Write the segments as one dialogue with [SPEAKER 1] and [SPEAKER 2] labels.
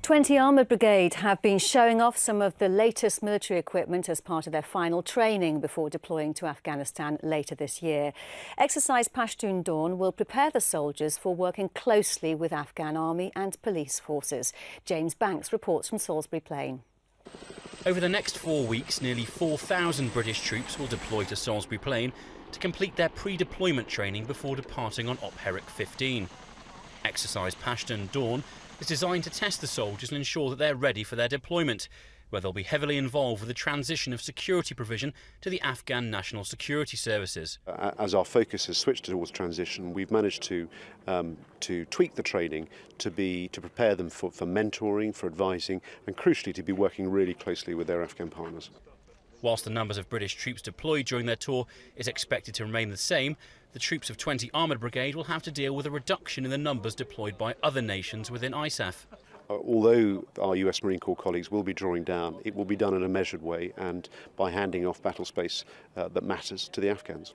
[SPEAKER 1] 20 Armoured Brigade have been showing off some of the latest military equipment as part of their final training before deploying to Afghanistan later this year. Exercise Pashtun Dawn will prepare the soldiers for working closely with Afghan army and police forces. James Banks reports from Salisbury Plain.
[SPEAKER 2] Over the next 4 weeks, nearly 4,000 British troops will deploy to Salisbury Plain to complete their pre-deployment training before departing on Op Herrick 15. Exercise Pashtun Dawn is designed to test the soldiers and ensure that they're ready for their deployment, where they'll be heavily involved with the transition of security provision to the Afghan National Security Services.
[SPEAKER 3] As our focus has switched towards transition, we've managed to tweak the training to prepare them for mentoring, for advising, and crucially to be working really closely with their Afghan partners.
[SPEAKER 2] Whilst the numbers of British troops deployed during their tour is expected to remain the same, the troops of 20 Armoured Brigade will have to deal with a reduction in the numbers deployed by other nations within ISAF.
[SPEAKER 3] Although our US Marine Corps colleagues will be drawing down, it will be done in a measured way and by handing off battle space that matters to the Afghans.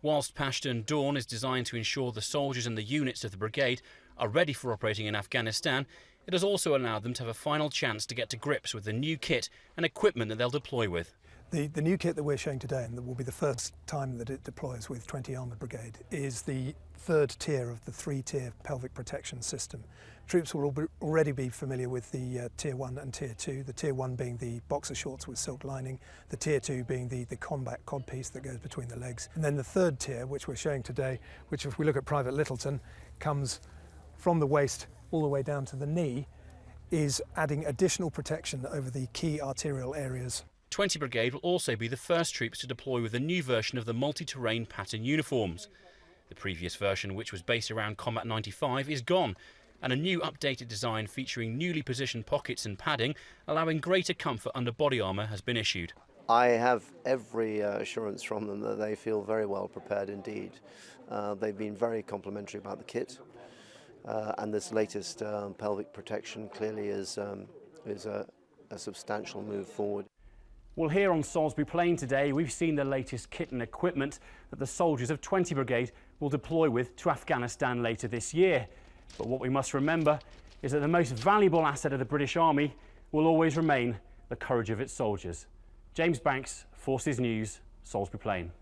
[SPEAKER 2] Whilst Pashtun Dawn is designed to ensure the soldiers and the units of the brigade are ready for operating in Afghanistan, it has also allowed them to have a final chance to get to grips with the new kit and equipment that they'll deploy with.
[SPEAKER 4] The new kit that we're showing today, and that will be the first time that it deploys with 20 Armoured Brigade, is the third tier of the three-tier pelvic protection system. Troops will already be familiar with the Tier 1 and Tier 2, the Tier 1 being the boxer shorts with silk lining, the Tier 2 being the combat codpiece that goes between the legs, and then the third tier, which we're showing today, which if we look at Private Littleton, comes from the waist all the way down to the knee, is adding additional protection over the key arterial areas.
[SPEAKER 2] 20 Brigade will also be the first troops to deploy with a new version of the multi-terrain pattern uniforms. The previous version, which was based around Combat 95, is gone, and a new updated design featuring newly positioned pockets and padding, allowing greater comfort under body armour, has been issued.
[SPEAKER 5] I have every assurance from them that they feel very well prepared indeed. They've been very complimentary about the kit, and this latest pelvic protection clearly is a substantial move forward.
[SPEAKER 2] Well, here on Salisbury Plain today, we've seen the latest kit and equipment that the soldiers of 20 Brigade will deploy with to Afghanistan later this year. But what we must remember is that the most valuable asset of the British Army will always remain the courage of its soldiers. James Banks, Forces News, Salisbury Plain.